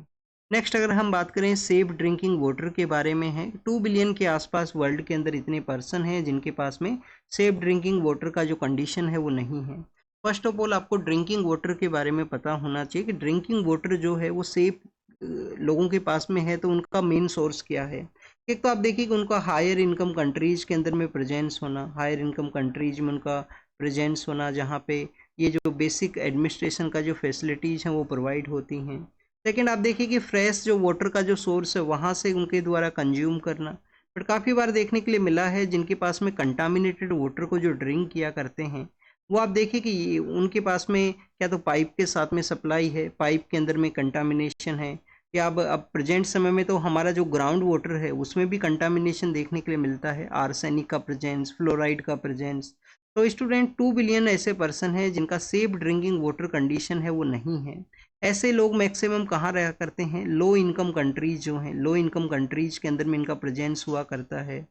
नेक्स्ट अगर हम बात करें सेफ ड्रिंकिंग वाटर के बारे में है, 2 बिलियन के आसपास वर्ल्ड के अंदर इतने पर्सन हैं जिनके पास में सेफ ड्रिंकिंग वाटर का जो कंडीशन है वो नहीं है। फर्स्ट ऑफ ऑल आपको ड्रिंकिंग वाटर के बारे में पता होना चाहिए कि ड्रिंकिंग वाटर जो है वो सेफ लोगों के पास में है, तो उनका मेन सोर्स क्या है। एक तो आप देखिए कि उनका हायर इनकम कंट्रीज के अंदर में प्रेजेंस होना, हायर इनकम कंट्रीज में उनका प्रेजेंस होना जहाँ पे ये जो बेसिक एडमिनिस्ट्रेशन का जो फैसिलिटीज़ हैं वो प्रोवाइड होती हैं। सेकेंड आप देखिए कि फ्रेश जो वाटर का जो सोर्स है वहाँ से उनके द्वारा कंज्यूम करना। बट काफ़ी बार देखने के लिए मिला है जिनके पास में कंटामिनेटेड वाटर को जो ड्रिंक किया करते हैं वो आप देखिए कि उनके पास में क्या तो पाइप के साथ में सप्लाई है, पाइप के अंदर में कंटामिनेशन है, या अब प्रेजेंट समय में तो हमारा जो ग्राउंड वाटर है उसमें भी कंटामिनेशन देखने के लिए मिलता है, आर्सेनिक का प्रेजेंस, फ्लोराइड का प्रेजेंस। तो स्टूडेंट 2 बिलियन ऐसे पर्सन हैं जिनका सेफ ड्रिंकिंग वाटर कंडीशन है वो नहीं है। ऐसे लोग मैक्सिमम कहाँ रहा करते हैं, लो इनकम कंट्रीज जो हैं, लो इनकम कंट्रीज के अंदर में इनका प्रेजेंस हुआ करता है।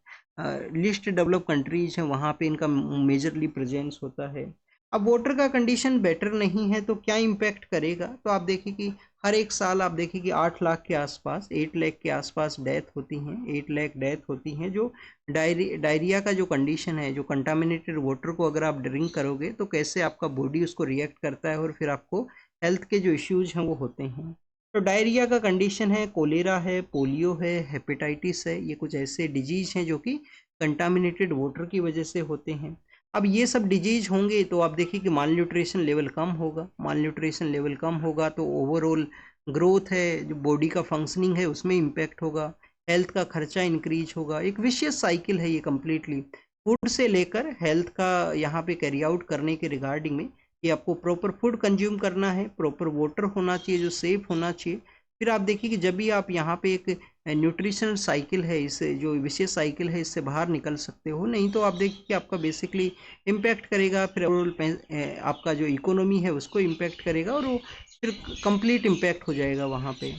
लिस्ट डेवलप कंट्रीज हैं वहाँ पे इनका मेजरली प्रेजेंस होता है। अब वाटर का कंडीशन बेटर नहीं है तो क्या इम्पैक्ट करेगा, तो आप देखिए कि हर एक साल आप देखिए कि 8 लाख के आसपास, 8 लाख के आसपास डेथ होती हैं, 8 लाख डेथ होती हैं जो डायरिया का जो कंडीशन है, जो कंटामिनेटेड वाटर को अगर आप ड्रिंक करोगे तो कैसे आपका बॉडी उसको रिएक्ट करता है और फिर आपको हेल्थ के जो इश्यूज हैं वो होते हैं। तो डायरिया का कंडीशन है, कोलेरा है, पोलियो है, हेपेटाइटिस है, ये कुछ ऐसे डिजीज हैं जो कि कंटामिनेटेड वाटर की वजह से होते हैं। अब ये सब डिजीज होंगे तो आप देखिए कि माल न्यूट्रिशन लेवल कम होगा, माल न्यूट्रिशन लेवल कम होगा तो ओवरऑल ग्रोथ है, जो बॉडी का फंक्शनिंग है उसमें इम्पैक्ट होगा, हेल्थ का खर्चा इंक्रीज होगा। एक विशियस साइकिल है ये कम्प्लीटली, फूड से लेकर हेल्थ का यहाँ पे कैरी आउट करने के रिगार्डिंग में कि आपको प्रॉपर फूड कंज्यूम करना है, प्रॉपर वाटर होना चाहिए जो सेफ होना चाहिए। फिर आप देखिए कि जब भी आप यहाँ पे एक न्यूट्रिशनल साइकिल है, इससे जो विशेष साइकिल है इससे बाहर निकल सकते हो, नहीं तो आप देखिए कि आपका बेसिकली इम्पैक्ट करेगा, फिर आपका जो इकोनॉमी है उसको इम्पैक्ट करेगा और वो फिर कंप्लीट इम्पैक्ट हो जाएगा वहाँ पे।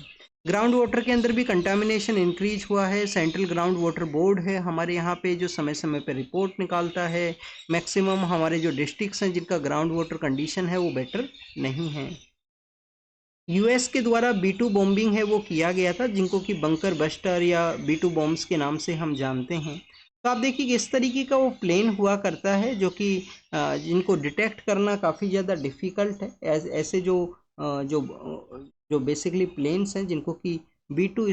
ग्राउंड वाटर के अंदर भी कंटामिनेशन इंक्रीज हुआ है। सेंट्रल ग्राउंड वाटर बोर्ड है हमारे यहाँ पे जो समय समय पे रिपोर्ट निकालता है। मैक्सिमम हमारे जो डिस्ट्रिक्ट्स हैं जिनका ग्राउंड वाटर कंडीशन है वो बेटर नहीं है। यूएस के द्वारा B2 बॉम्बिंग है वो किया गया था, जिनको कि बंकर बस्टर या B2 बॉम्ब्स के नाम से हम जानते हैं। तो आप देखिए कि इस तरीके का वो प्लेन हुआ करता है जो कि जिनको डिटेक्ट करना काफ़ी ज़्यादा डिफ़िकल्ट है। ऐसे जो जो बेसिकली प्लेन्स हैं जिनको कि B2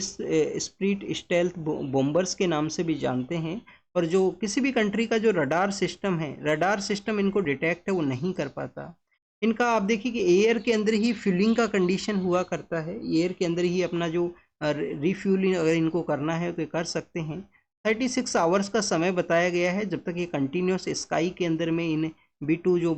स्प्लिट स्टेल्थ बॉम्बर्स के नाम से भी जानते हैं, और जो किसी भी कंट्री का जो रडार सिस्टम है, रडार सिस्टम इनको डिटेक्ट है वो नहीं कर पाता। इनका आप देखिए कि एयर के अंदर ही फ्यूलिंग का कंडीशन हुआ करता है, एयर के अंदर ही अपना जो रिफ्यूलिंग अगर इनको करना है तो कर सकते हैं। 36 आवर्स का समय बताया गया है जब तक ये कंटिन्यूस स्काई के अंदर में इन B2 जो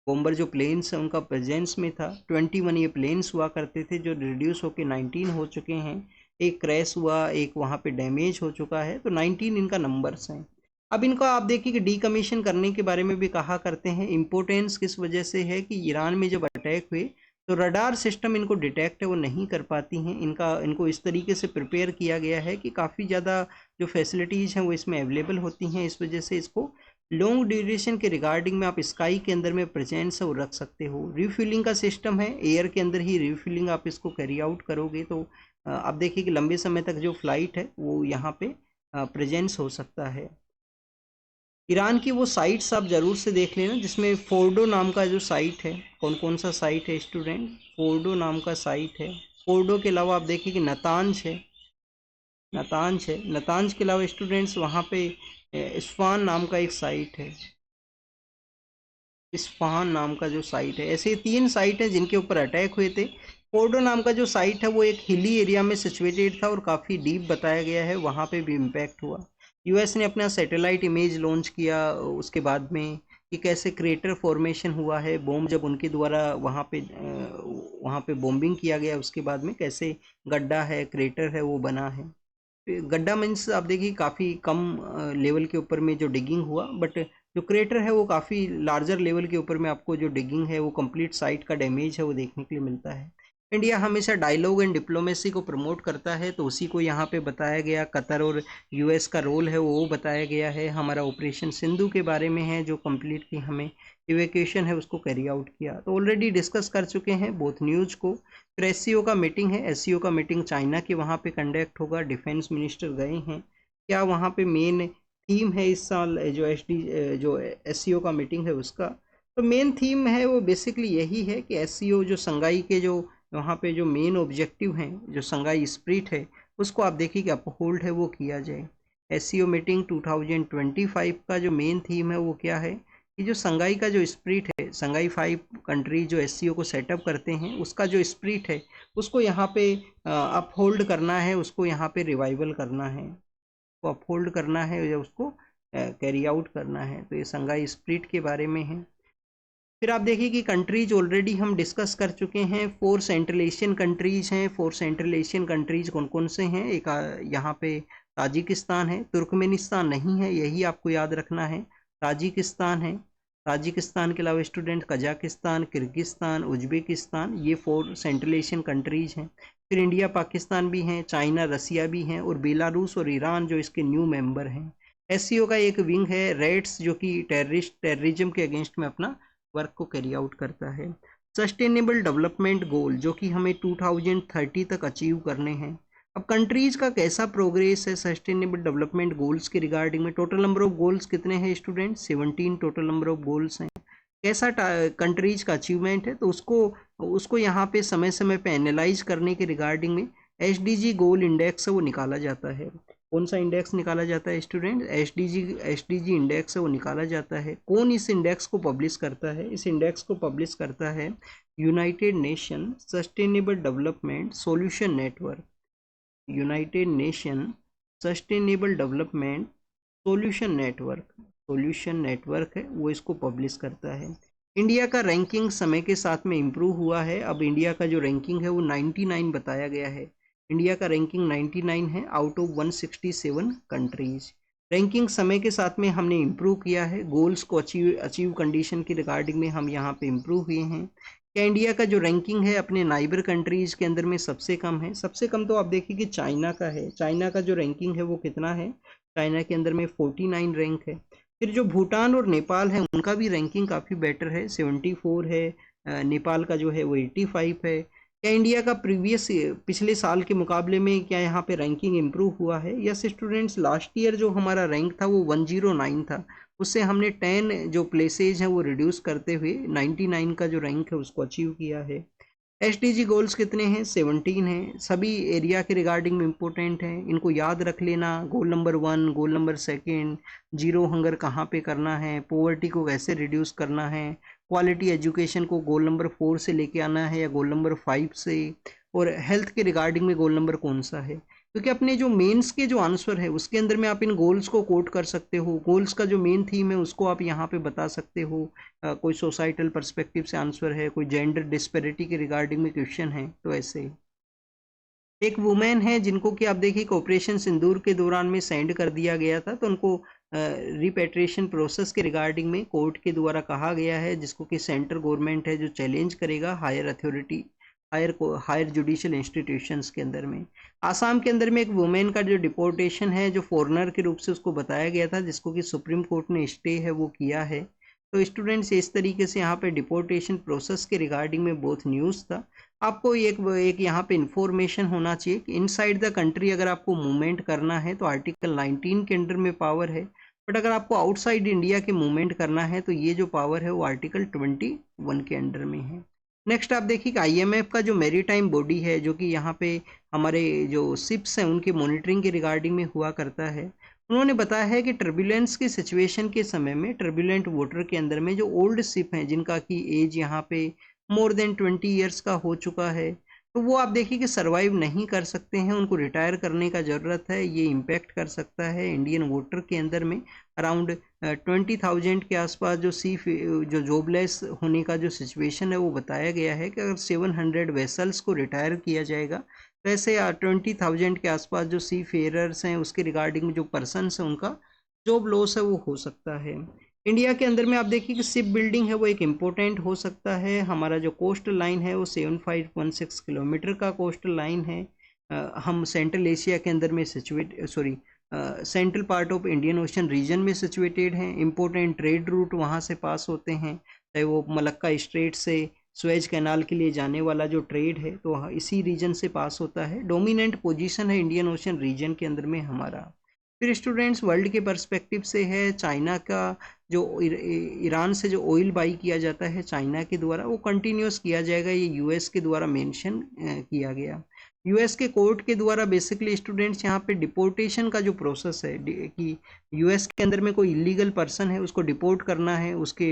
बॉम्बर जो प्लेन्स हैं उनका प्रेजेंस में था। 21 ये प्लेन्स हुआ करते थे जो रिड्यूस होकर 19 हो चुके हैं। एक क्रैश हुआ, एक वहाँ पे डैमेज हो चुका है, तो 19 इनका नंबर्स हैं। अब इनको आप देखिए कि डीकमीशन करने के बारे में भी कहा करते हैं। इम्पोर्टेंस किस वजह से है कि ईरान में जब अटैक हुए तो रडार सिस्टम इनको डिटेक्ट है वो नहीं कर पाती हैं। इनको इस तरीके से प्रिपेयर किया गया है कि काफ़ी ज़्यादा जो फैसिलिटीज़ हैं वो इसमें अवेलेबल होती हैं। इस वजह से इसको लॉन्ग ड्यूरेशन के रिगार्डिंग में आप स्काई के अंदर में प्रेजेंस है वो रख सकते हो। रिफ्यूलिंग का सिस्टम है, एयर के अंदर ही रिफ्यूलिंग आप इसको कैरी आउट करोगे तो आप देखिए कि लंबे समय तक जो फ्लाइट है वो यहाँ पे प्रेजेंस हो सकता है। ईरान की वो साइट्स आप ज़रूर से देख लेना जिसमें फोर्डो नाम का जो साइट है, कौन कौन सा साइट है स्टूडेंट, फोर्डो नाम का साइट है। फोर्डो के अलावा आप देखिए कि नतांज है, नतांज है। नतांज के अलावा स्टूडेंट्स वहाँ पे इस्फान नाम का एक साइट है, इस्फान नाम का जो साइट है। ऐसे 3 साइट हैं जिनके ऊपर अटैक हुए थे। फोर्डो नाम का जो साइट है वो एक हिली एरिया में सिचुएटेड था और काफ़ी डीप बताया गया है, वहाँ पे भी इम्पैक्ट हुआ। यूएस ने अपना सैटेलाइट इमेज लॉन्च किया उसके बाद में कि कैसे क्रेटर फॉर्मेशन हुआ है, बॉम्ब जब उनके द्वारा वहाँ पे बॉम्बिंग किया गया उसके बाद में कैसे गड्ढा है, क्रेटर है वो बना है। गड्ढा मीन्स आप देखिए काफ़ी कम लेवल के ऊपर में जो डिगिंग हुआ, बट जो क्रेटर है वो काफ़ी लार्जर लेवल के ऊपर में आपको जो डिगिंग है वो कंप्लीट साइट का डैमेज है वो देखने के लिए मिलता है। इंडिया हमेशा डायलॉग एंड डिप्लोमेसी को प्रमोट करता है, तो उसी को यहाँ पे बताया गया। कतर और यूएस का रोल है वो बताया गया है। हमारा ऑपरेशन सिंधु के बारे में है जो कम्प्लीटली हमें इवेक्यूएशन है उसको कैरी आउट किया, तो ऑलरेडी डिस्कस कर चुके हैं बोथ न्यूज़ को। फिर एससीओ का मीटिंग है, एससीओ का मीटिंग चाइना के वहाँ पे कंडक्ट होगा, डिफेंस मिनिस्टर गए हैं। क्या वहाँ पे मेन थीम है इस साल जो एससीओ का मीटिंग है उसका, तो मेन थीम है वो बेसिकली यही है कि एससीओ जो संघाई के जो वहाँ पे जो मेन ऑब्जेक्टिव हैं, जो संघाई स्पिरिट है उसको आप देखिए कि अपहोल्ड है वो किया जाए। एससीओ मीटिंग 2025 का जो मेन थीम है वो क्या है कि जो संघाई का जो स्पिरिट है, संघाई 5 कंट्रीज जो एससीओ को सेटअप करते हैं उसका जो स्पिरिट है उसको यहाँ पे अपहोल्ड करना है, उसको यहाँ पे रिवाइवल करना है, उसको अपहोल्ड करना है या उसको कैरी आउट करना है। तो ये संघाई स्पिरिट के बारे में है। फिर आप देखिए कि कंट्रीज ऑलरेडी हम डिस्कस कर चुके हैं। 4 सेंट्रल एशियन कंट्रीज हैं। 4 सेंट्रल एशियन कंट्रीज कौन कौन से हैं? एक यहाँ पे ताजिकिस्तान है, तुर्कमेनिस्तान नहीं है, यही आपको याद रखना है। ताजिकिस्तान है, ताजिकिस्तान के अलावा स्टूडेंट कजाकिस्तान, किर्गिस्तान, उज्बेकिस्तान, ये 4 सेंट्रल एशियन कंट्रीज हैं। फिर इंडिया पाकिस्तान भी हैं, चाइना रसिया भी हैं, और बेलारूस और ईरान जो इसके न्यू मेंबर हैं। एससीओ का एक विंग है रेड्स जो कि टेररिज्म के अगेंस्ट में अपना वर्क को कैरी आउट करता है। सस्टेनेबल डेवलपमेंट गोल जो कि हमें 2030 तक अचीव करने हैं। अब कंट्रीज का कैसा प्रोग्रेस है सस्टेनेबल डेवलपमेंट गोल्स के रिगार्डिंग में? टोटल नंबर ऑफ गोल्स कितने हैं student? 17 total number of goals हैं। कैसा कंट्रीज का अचीवमेंट है, तो उसको यहाँ पे समय समय पे एनालाइज करने के रिगार्डिंग में एसडीजी गोल इंडेक्स है वो निकाला जाता है। कौन सा इंडेक्स निकाला जाता है स्टूडेंट? एसडीजी इंडेक्स है वो निकाला जाता है। कौन इस इंडेक्स को पब्लिश करता है? इस इंडेक्स को पब्लिश करता है United nation sustainable development solution network. United nation sustainable development solution network है वो इसको पब्लिश करता है। इंडिया का रैंकिंग समय के साथ में इम्प्रूव हुआ है। अब इंडिया का जो रैंकिंग है वो 99 बताया गया है। इंडिया का रैंकिंग 99 है आउट ऑफ 167 कंट्रीज। रैंकिंग समय के साथ में हमने इम्प्रूव किया है। गोल्स को अचीव कंडीशन की रिगार्डिंग में हम यहाँ पे इम्प्रूव हुए हैं। क्या इंडिया का जो रैंकिंग है अपने नाइबर कंट्रीज के अंदर में सबसे कम है? सबसे कम तो आप देखिए कि चाइना का है। चाइना का जो रैंकिंग है वो कितना है? चाइना के अंदर में 49 रैंक है। फिर जो भूटान और नेपाल है उनका भी रैंकिंग काफ़ी बेटर है, 74 है। नेपाल का जो है वो 85 है। क्या इंडिया का पिछले साल के मुकाबले में क्या यहाँ पे रैंकिंग इम्प्रूव हुआ है? यस स्टूडेंट्स, लास्ट ईयर जो हमारा रैंक था वो 109 था, उससे हमने 10 जो प्लेसेज हैं वो रिड्यूस करते हुए 99 का जो रैंक है उसको अचीव किया है। एसडीजी गोल्स कितने हैं? 17 हैं। सभी एरिया के रिगार्डिंग में इम्पोर्टेंट हैं, इनको याद रख लेना। Goal number 1, goal number 2, zero hunger कहाँ पे करना है, पॉवर्टी को कैसे रिड्यूस करना है, क्वालिटी एजुकेशन को गोल नंबर 4 से लेके आना है या गोल नंबर 5 से, और हेल्थ के रिगार्डिंग में गोल नंबर कौन सा है। क्योंकि अपने जो मेंस के जो आंसर है उसके अंदर में आप इन गोल्स को कोट कर सकते हो। गोल्स का जो मेन थीम है उसको आप यहाँ पे बता सकते हो। कोई सोसाइटल पर्सपेक्टिव से आंसर है, कोई जेंडर डिस्पेरिटी के रिगार्डिंग में क्वेश्चन है, तो ऐसे एक वुमेन है जिनको कि आप देखिए ऑपरेशन सिंदूर के दौरान में सेंड कर दिया गया था, तो उनको रिपेट्रिएशन प्रोसेस के रिगार्डिंग में कोर्ट के द्वारा कहा गया है, जिसको कि सेंट्रल गवर्नमेंट है जो चैलेंज करेगा higher authority, higher judicial institutions के अंदर में। आसाम के अंदर में एक वुमेन का जो डिपोर्टेशन है जो फॉरेनर के रूप से उसको बताया गया था, जिसको कि सुप्रीम कोर्ट ने स्टे है वो किया है। तो स्टूडेंट्स इस तरीके से यहाँ पे डिपोर्टेशन प्रोसेस के रिगार्डिंग में बहुत न्यूज़ था। आपको एक यहाँ पे इंफॉर्मेशन होना चाहिए कि इनसाइड द कंट्री अगर आपको मूवमेंट करना है तो आर्टिकल 19 के अंडर में पावर है, बट अगर आपको आउटसाइड इंडिया के मूवमेंट करना है तो ये जो पावर है वो आर्टिकल 21 के अंडर में है। नेक्स्ट आप देखिए कि आईएमएफ का जो मैरीटाइम बॉडी है जो कि यहाँ पे हमारे जो शिप्स हैं उनके मॉनिटरिंग के रिगार्डिंग में हुआ करता है, उन्होंने बताया है कि टर्बुलेंस की सिचुएशन के समय में टर्बुलेंट वाटर के अंदर में जो ओल्ड शिप हैं जिनका कि एज यहाँ पे मोर देन 20 ईयर्स का हो चुका है, तो वो आप देखिए कि सर्वाइव नहीं कर सकते हैं, उनको रिटायर करने का ज़रूरत है। ये इम्पैक्ट कर सकता है इंडियन वाटर के अंदर में अराउंड 20,000 के आसपास जो जो जॉबलेस होने का जो सिचुएशन है वो बताया गया है कि अगर 700 वेसल्स को रिटायर किया जाएगा तो ऐसे 20,000 के आसपास जो सी फेयरर्स हैं उसके रिगार्डिंग जो पर्सनस हैं उनका जॉब लॉस है वो हो सकता है। इंडिया के अंदर में आप देखिए कि शिप बिल्डिंग है वो एक इम्पोर्टेंट हो सकता है। हमारा जो कोस्टल लाइन है वो 7516 किलोमीटर का कोस्टल लाइन है। हम सेंट्रल एशिया के अंदर में central part of Indian Ocean region में सिचुएटेड हैं। इम्पोर्टेंट ट्रेड रूट वहाँ से पास होते हैं, चाहे वो मलक्का स्ट्रेट से स्वेज कैनाल के लिए जाने वाला जो ट्रेड है तो इसी रीजन से पास होता है। डोमिनेंट पोजीशन है इंडियन ओशन रीजन के अंदर में हमारा। फिर स्टूडेंट्स वर्ल्ड के पर्सपेक्टिव से है, चाइना का जो ईरान से जो ऑयल बाई किया जाता है चाइना के द्वारा वो कंटिन्यूस किया जाएगा, ये यूएस के द्वारा मेंशन किया गया। यूएस के कोर्ट के द्वारा बेसिकली स्टूडेंट्स यहाँ पे डिपोर्टेशन का जो प्रोसेस है कि यूएस के अंदर में कोई इलीगल पर्सन है उसको डिपोर्ट करना है उसके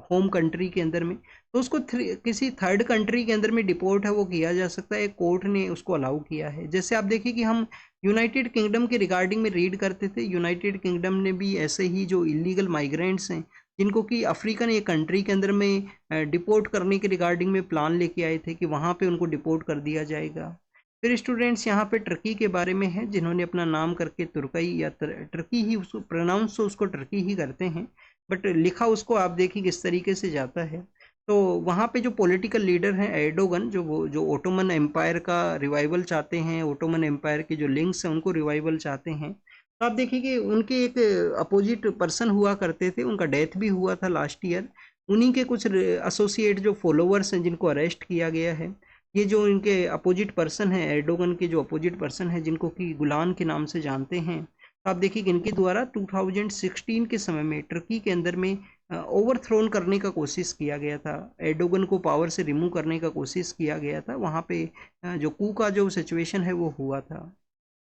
होम कंट्री के अंदर में, तो उसको किसी थर्ड कंट्री के अंदर में डिपोर्ट है वो किया जा सकता है। कोर्ट ने उसको अलाउ किया है। जैसे आप देखिए कि हम यूनाइटेड किंगडम के रिगार्डिंग में रीड करते थे, यूनाइटेड किंगडम ने भी ऐसे ही जो इलीगल माइग्रेंट्स हैं जिनको कि अफ्रीकन एक कंट्री के अंदर में डिपोर्ट करने के रिगार्डिंग में प्लान लेके आए थे कि वहाँ पे उनको डिपोर्ट कर दिया जाएगा। फिर स्टूडेंट्स यहाँ पे टर्की के बारे में है, जिन्होंने अपना नाम करके तुर्कई या टर्की ही उसको प्रोनाउंस तो उसको टर्की ही करते हैं, बट लिखा उसको आप देखिए किस तरीके से जाता है। तो वहाँ पे जो पॉलिटिकल लीडर हैं एर्डोगन, जो ओटोमन एम्पायर का रिवाइवल चाहते हैं, ओटोमन एम्पायर के जो लिंक्स हैं उनको रिवाइवल चाहते हैं। तो आप देखिए कि उनके एक अपोजिट पर्सन हुआ करते थे, उनका डेथ भी हुआ था लास्ट ईयर। उन्हीं के कुछ एसोसिएट जो फॉलोवर्स हैं जिनको अरेस्ट किया गया है। ये जो इनके अपोजिट पर्सन है, एर्डोगन के जो अपोजिट पर्सन है जिनको कि गुलान के नाम से जानते हैं, तो आप देखिए कि इनके द्वारा 2016 के समय में टर्की के अंदर में ओवरथ्रोन करने का कोशिश किया गया था। एर्डोगन को पावर से रिमूव करने का कोशिश किया गया था। वहाँ पे जो कू का जो सिचुएशन है वो हुआ था।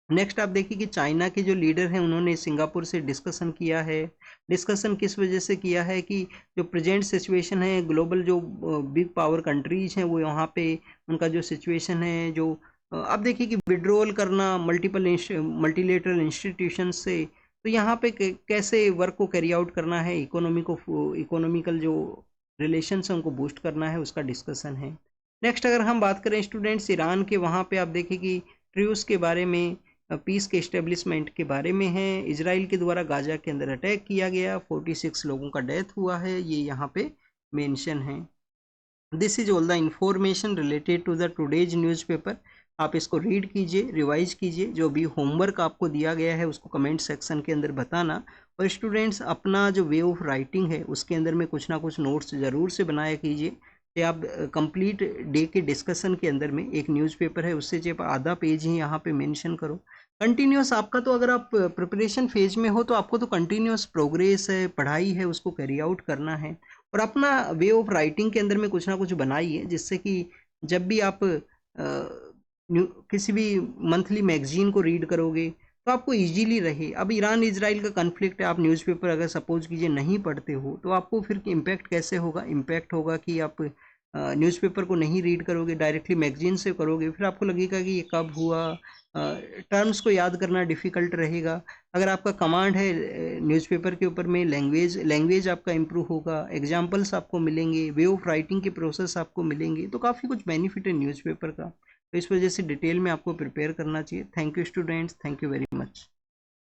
नेक्स्ट आप देखिए कि चाइना के जो लीडर हैं उन्होंने सिंगापुर से डिस्कशन किया है। डिस्कशन किस वजह से किया है कि जो प्रेजेंट सिचुएशन है ग्लोबल जो बिग पावर कंट्रीज हैं वो यहाँ पे उनका जो सिचुएशन है, जो आप देखिए कि विड्रॉल करना मल्टीलेटरल इंस्टीट्यूशन से, तो यहाँ पे कैसे वर्क को कैरी आउट करना है, इकोनॉमिकल जो रिलेशंस हैं उनको बूस्ट करना है, उसका डिस्कशन है। नेक्स्ट अगर हम बात करें स्टूडेंट्स ईरान के, वहाँ पे आप देखिए कि ट्रूस के बारे में, पीस के इस्टेब्लिशमेंट के बारे में है। इजराइल के द्वारा गाजा के अंदर अटैक किया गया, 46 लोगों का डेथ हुआ है, ये यहाँ पे मेंशन है। This is all the information related to the today's newspaper. आप इसको रीड कीजिए, रिवाइज कीजिए, जो भी होमवर्क आपको दिया गया है उसको कमेंट सेक्शन के अंदर बताना। और स्टूडेंट्स अपना जो वे ऑफ राइटिंग है उसके अंदर में कुछ ना कुछ नोट्स ज़रूर से बनाया कीजिए कि आप कंप्लीट डे के डिस्कशन के अंदर में एक न्यूज़पेपर है उससे जब आधा पेज ही यहाँ पे मेंशन करो। कंटिन्यूस आपका तो अगर आप प्रिपरेशन फेज में हो तो आपको तो कंटिन्यूस प्रोग्रेस है, पढ़ाई है, उसको कैरी आउट करना है। और अपना वे ऑफ राइटिंग के अंदर में कुछ ना कुछ बनाइए जिससे कि जब भी आप किसी भी मंथली मैगजीन को रीड करोगे तो आपको इजीली रहे। अब ईरान इजराइल का कन्फ्लिक्ट है, आप न्यूज़पेपर अगर सपोज कीजिए नहीं पढ़ते हो तो आपको फिर इम्पैक्ट कैसे होगा? इम्पैक्ट होगा कि आप न्यूज़पेपर को नहीं रीड करोगे, डायरेक्टली मैगजीन से करोगे, फिर आपको लगेगा कि ये कब हुआ, टर्म्स को याद करना डिफ़िकल्ट रहेगा। अगर आपका कमांड है न्यूज़पेपर के ऊपर में, लैंग्वेज आपका इम्प्रूव होगा, एग्जाम्पल्स आपको मिलेंगे, वे ऑफ राइटिंग के प्रोसेस आपको मिलेंगे, तो काफ़ी कुछ बेनिफिट है न्यूज़पेपर का। तो इस वजह से डिटेल में आपको प्रिपेयर करना चाहिए। Thank you students, thank you very